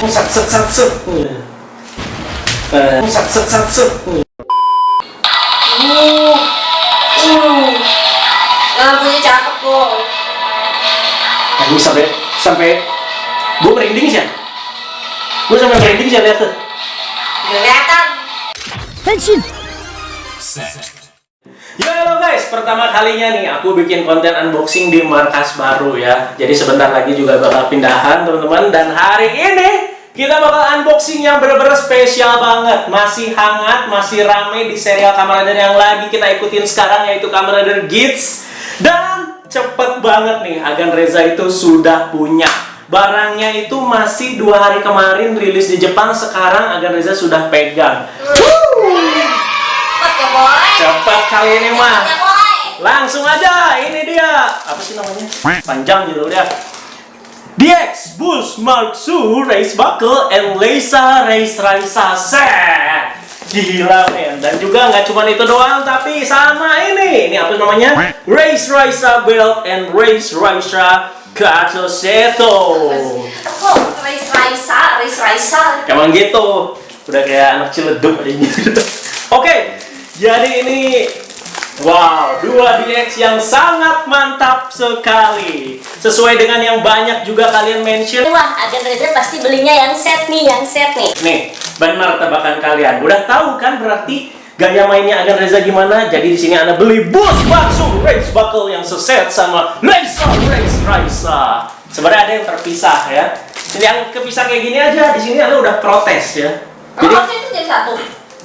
Sat sat sat sat. Sat sat sat sat. Lampunya cakep kok. Ini sampai gue merinding sih. Gue sampai merinding sih lihat tuh. Kelihatan. Henshin. Ya halo guys, pertama kalinya nih aku bikin konten unboxing di markas baru ya. Jadi sebentar lagi juga bakal pindahan teman-teman. Dan hari ini kita bakal unboxing yang bener-bener spesial banget. Masih hangat, masih rame di serial Kamen Rider yang lagi kita ikutin sekarang, yaitu Kamen Rider Geats. Dan cepet banget nih, Agan Reza itu sudah punya. Barangnya itu masih 2 hari kemarin rilis di Jepang. Sekarang Agan Reza sudah pegang. Cepet ya boy. Cepet kali ini mah. Cepet ya boy. Langsung aja, ini dia. Apa sih namanya? Panjang judulnya. DX Boost Mark II Race Buckle and Leisa Race Raisa Set. Gila men. Dan juga nggak cuma itu doang, tapi sama ini. Ini apa namanya? Race Raisa Belt and Race Raisa Katoseto. Kok Race Raisa. Emang gitu. Udah kayak anak ciledug aja gitu. Oke, jadi ini wow, 2 DX yang sangat mantap sekali. Sesuai dengan yang banyak juga kalian mention. Wah, Agan Reza pasti belinya yang set nih. Nih, benar tebakan kalian. Udah tahu kan berarti gaya mainnya Agan Reza gimana? Jadi di sini Anda beli Boost Batsu Race Buckle yang seset sama Leisa Race Raisa. Sebenarnya ada yang terpisah ya. Yang kepisah kayak gini aja, di sini Anda udah protes ya. Jadi itu jadi satu.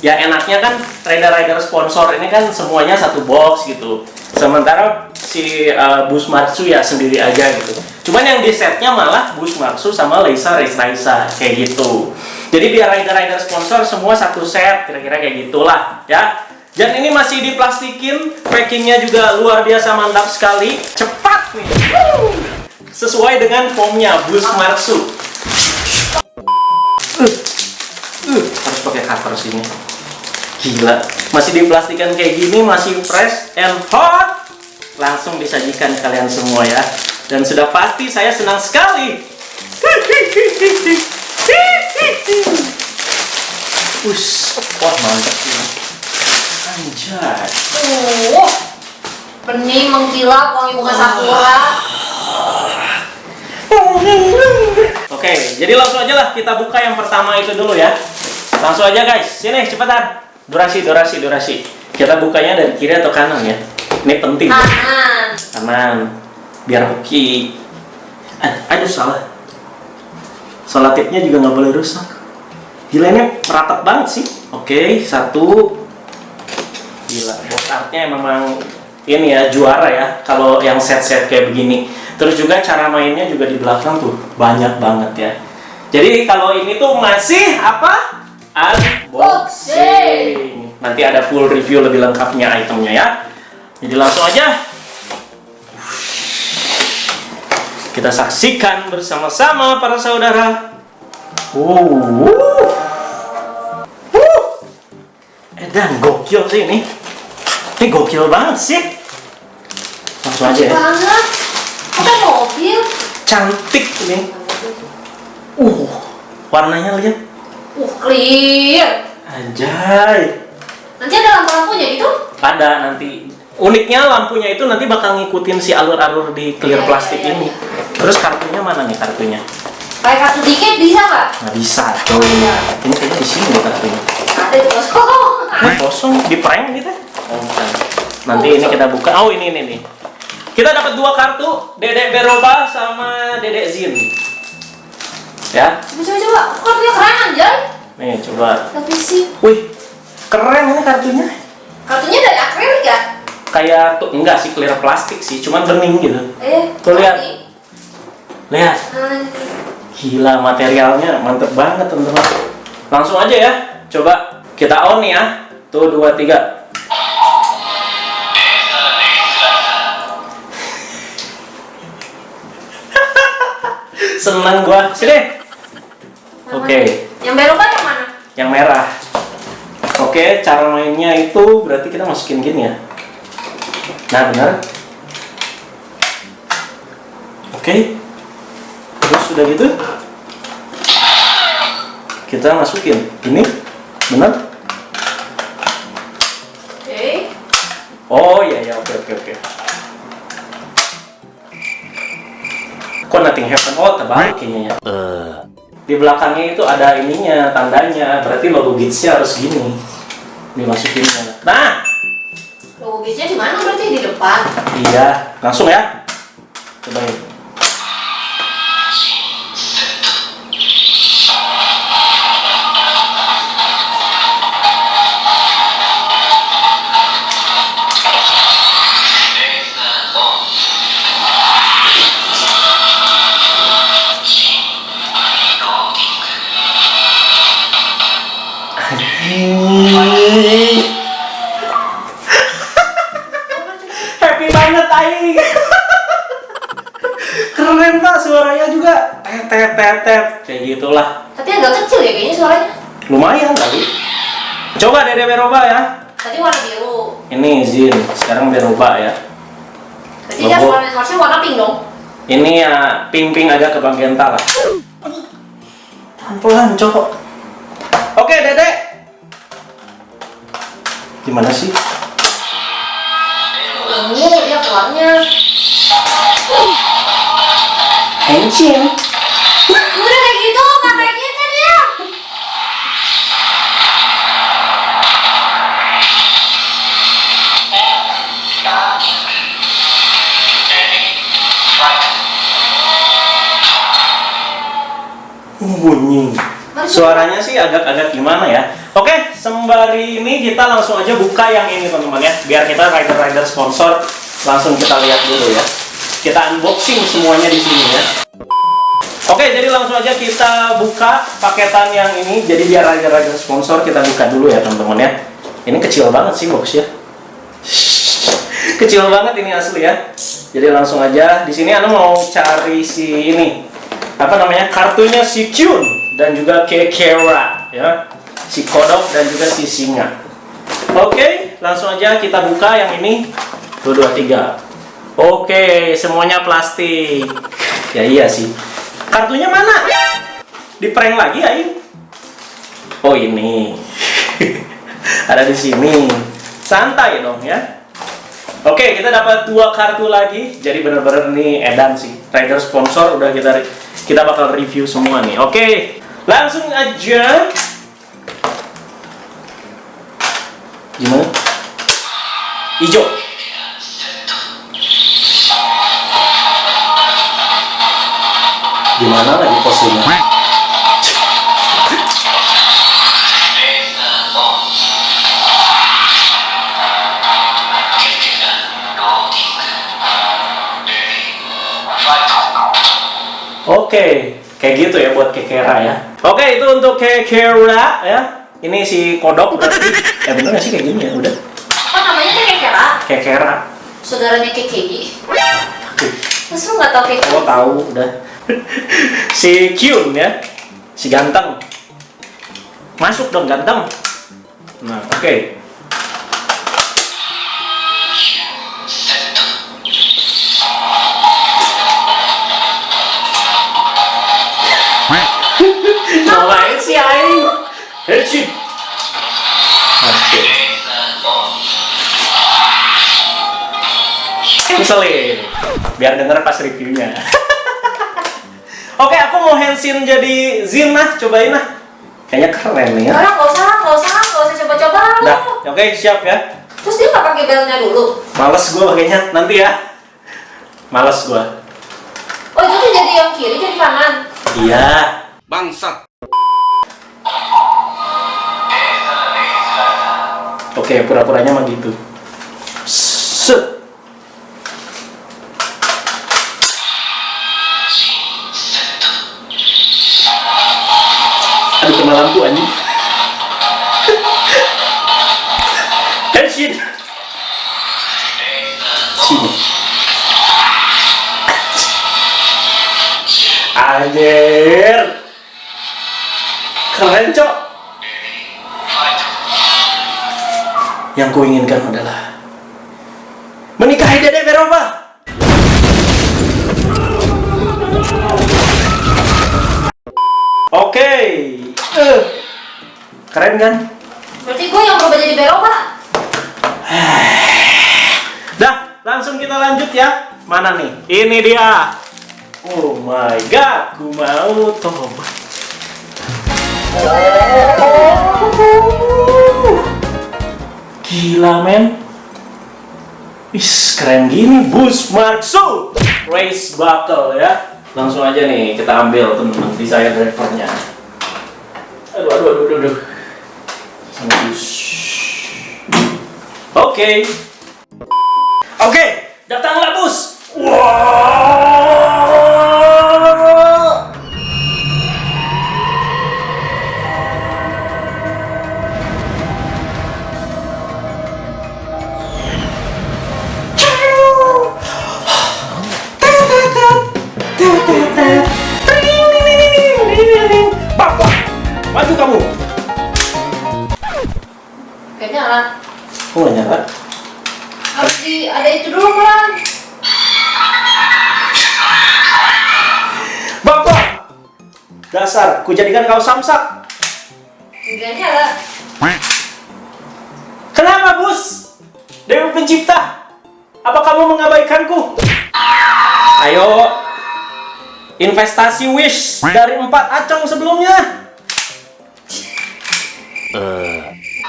Ya enaknya kan rider-rider sponsor ini kan semuanya satu box gitu. Sementara si Boost Martsu ya sendiri aja gitu. Cuman yang di setnya malah Boost Martsu sama Leisa Race Raisa kayak gitu. Jadi biar rider-rider sponsor semua satu set, kira-kira kayak gitulah ya. Dan ini masih diplastikin, packingnya juga luar biasa mantap sekali. Cepat nih. Sesuai dengan foamnya Boost Martsu. Harus pakai cutter sini. Gila, masih diplastikan kayak gini, masih fresh and hot. Langsung disajikan kalian semua ya. Dan sudah pasti saya senang sekali. Wah mantap ini. Anjay. Bening mengkilap wangi bunga sakura. Oke, jadi langsung aja lah kita buka yang pertama itu dulu ya. Langsung aja guys, sini cepetan. Durasi. Kita bukanya dari kiri atau kanan ya? Ini penting. Kanan. Biar hoki. Aduh salah. Tipnya juga nggak boleh rusak. Gila ini merapat banget sih. Oke, 1. Gila, box artnya memang ini ya juara ya. Kalau yang set-set kayak begini. Terus juga cara mainnya juga di belakang tuh banyak banget ya. Jadi kalau ini tuh masih apa? Unboxing. Nanti ada full review lebih lengkapnya itemnya ya. Jadi langsung aja kita saksikan bersama-sama para saudara. Dan gokil sih ini. Ini gokil banget sih. Langsung aja ya. Banget. Apa mobil? Cantik ini. Warnanya lihat. Clear. Anjay. Nanti ada lampu-lampunya itu? Ada nanti. Uniknya lampunya itu nanti bakal ngikutin si alur-alur di clear plastik ini. Terus kartunya mana nih kartunya? Kayak kartu dikit bisa nggak? Nggak bisa tuh. Ini kayaknya di sini nih kartunya. Ada itu kosong. Kosong di prank gitu? Oh bukan. Nanti ini kita buka. Oh ini nih. Kita dapat 2 kartu, Dedek Beroba sama Dedek Zin. Ya. Coba. Kartunya keren anjay. Nih coba. Tapi sih. Wih, keren ini kartunya. Kartunya dari akrilik ya? Kayak tuh enggak sih clear plastik sih, cuman bening gitu. Tuh lihat. Lihat. Gila materialnya mantep banget teman-teman. Langsung aja ya. Coba kita on nih ya. Tuh 2 3. Seneng gua. Sini. Oke. Yang berobat yang mana? Yang merah. Oke, cara mainnya itu berarti kita masukin gini ya. Nah, benar. Oke. Terus udah gitu. kita masukin. Ini benar? Oke. Oh iya ya, oke. Kok nothing happen? Oh, terbalik kayaknya ya. Di belakangnya itu ada ininya, tandanya. Berarti logo Gitsnya harus gini. Dimasukinnya. Nah, Logo Gitsnya di mana berarti di depan? iya. Langsung ya. Cobain. Happy banget Aing. Keren Pak, suaranya juga tet kayak gitulah. Tapi agak kecil ya kayaknya suaranya. Lumayan kali. Coba Dede Beroba ya. Tadi warna biru. Ini Zin, sekarang Beroba ya. Berarti dia Logo. harusnya warna pink dong. Ini ya pink agak ke Magenta lah. Pelan-pelan cowok. Oke Dede. Gimana sih? Ungu dia keluarnya. Henshin. Udah kayak gitu, nggak kayak gitu dia. Bunyi. Suaranya sih agak-agak gimana ya? Oke, sembari ini kita langsung aja buka yang ini teman-teman ya. Biar kita rider sponsor langsung kita lihat dulu ya. Kita unboxing semuanya di sini ya. Oke, jadi langsung aja kita buka paketan yang ini. Jadi biar rider sponsor kita buka dulu ya teman-teman ya. Ini kecil banget sih boxnya. Kecil banget ini asli ya. Jadi langsung aja di sini Anda mau cari si ini apa namanya, kartunya si Kyun dan juga Kekera ya, si kodok dan juga si singa. Oke, langsung aja kita buka yang ini. 1, 2, 3. Oke, semuanya plastik. Ya iya sih. Kartunya mana? Di prank lagi Aing. Oh ini. Ada di sini. Santai dong ya. Oke, kita dapat 2 kartu lagi. Jadi bener-bener nih edan sih. Rider sponsor udah kita bakal review semua nih. Oke, langsung aja. Gimana? Hijau. Gimana lagi posenya? Oke, kayak gitu ya buat Kekera ya. Oke, itu untuk Kekera ya. Ini si kodok berarti. Bener gak sih kayak gini ya? Udah. Oh namanya tuh Kekera. Kekera. Saudaranya Kekeji. Masa lu nggak tahu Kekeji? Oh tahu udah. Si Kyun ya. Si ganteng. Masuk dong ganteng. Nah, oke. Ngapain sih Aing? Hei, oke. Keselin. Biar denger pas reviewnya. Oke, aku mau Henshin jadi Zin lah, cobain lah. Kayaknya keren nih ya. Nggak usah coba-coba lu. Dah, oke siap ya. Terus dia nggak pakai belnya dulu. Males gue pakainya, nanti ya. Males gue. Oh itu tuh jadi yang kiri jadi kanan. Iya. Bangsat. Oke, pura-puranya mah gitu. Set. Aduh, kena lampu anjing. Henshin. Sini. Anjir. Keren, Cok. Yang kuinginkan adalah menikahi Dede Beroba. Oke. Keren kan? Berarti gue yang berubah jadi Beroba. Dah, langsung kita lanjut ya. Mana nih? Ini dia. Oh my god, ku mau tobat. Gila men. Wis, keren gini. Boost Marksu Race Buckle ya. Langsung aja nih kita ambil teman-teman desire drivernya. Aduh. Oke, datanglah bus. Wow. Bapak, maju kamu. Gak nyala. Kok nggak nyala? Harus ada itu dulu kan. Bapak, dasar, ku jadikan kau samsak. Gak nyala. Kenapa, Bus? Dewi Pencipta, apa kamu mengabaikanku? Ayo, investasi wish dari 4 acong sebelumnya.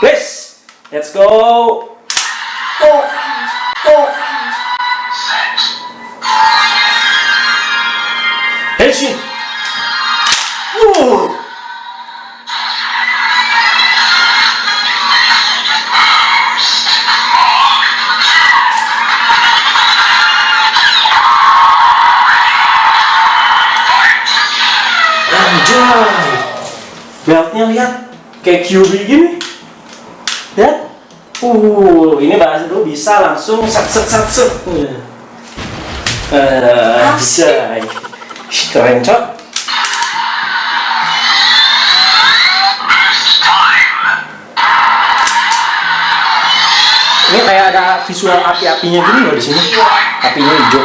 Please, let's go. Tuh. Henshin. Anjay. Beltnya lihat kayak QB gini. Lihat. Ini bahasa dulu bisa langsung set. Anjay. Keren, Cok. Ini kayak ada visual api-apinya gini loh di sini. Apinya hijau.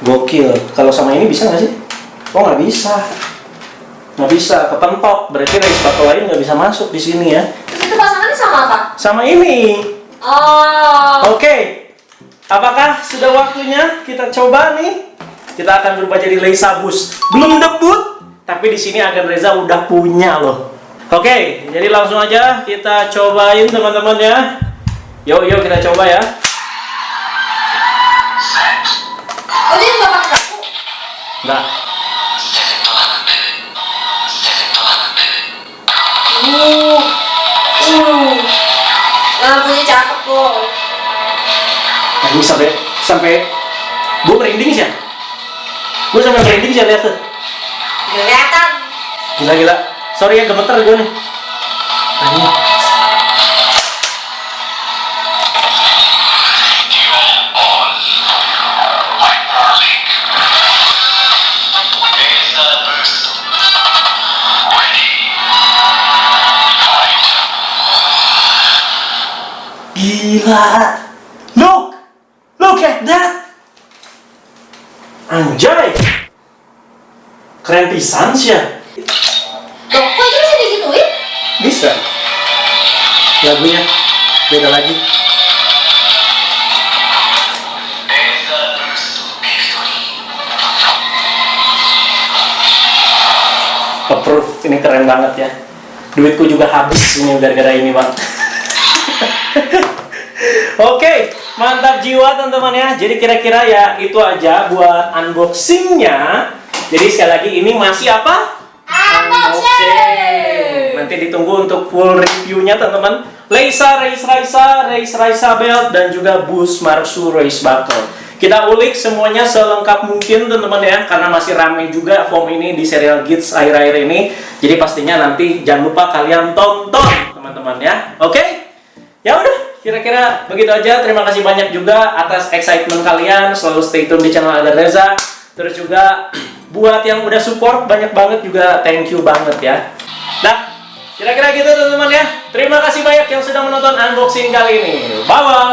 Gokil. Kalau sama ini bisa nggak sih? Oh, nggak bisa. Nggak bisa, kepentok. Berarti race battle lain nggak bisa masuk di sini ya. Terus itu pasangannya sama apa? Sama ini. Oh. Oke. Apakah sudah waktunya kita coba nih? Kita akan berubah jadi Leisa Bus. Belum debut, tapi di sini Agan Reza udah punya loh. Oke, jadi langsung aja kita cobain teman-teman ya. Yuk kita coba ya. Oh, dia nggak pakai kartu? Enggak. Lampunya cakep kok. Nah, ini sampai gue merinding sih ya. Gue sampai merinding sih lihat tuh. Kelihatan. Gila. Sorry ya, gemeter gue nih. Nah, ini. Gila. Look at that. Anjay. Keren pisan sih ya. Loh, kok itu bisa digituin? Bisa. Lagunya beda lagi. Approve. Ini keren banget ya. Duitku juga habis ini gara-gara ini, Bang. Oke, mantap jiwa teman-teman ya. Jadi kira-kira ya itu aja buat unboxingnya. Jadi sekali lagi ini masih apa? Unboxing. Nanti ditunggu untuk full reviewnya teman-teman. Leisa Belt dan juga Boost Marksu Race Buckle. Kita ulik semuanya selengkap mungkin teman-teman ya, karena masih ramai juga form ini di serial Gits akhir-akhir ini. Jadi pastinya nanti jangan lupa kalian tonton teman-teman ya. Oke? Ya udah, kira-kira begitu aja. Terima kasih banyak juga atas excitement kalian. Selalu stay tune di channel Agan Reza. Terus juga buat yang udah support banyak banget juga, thank you banget ya. Nah, kira-kira gitu teman-teman ya. Terima kasih banyak yang sudah menonton unboxing kali ini. Bye bye.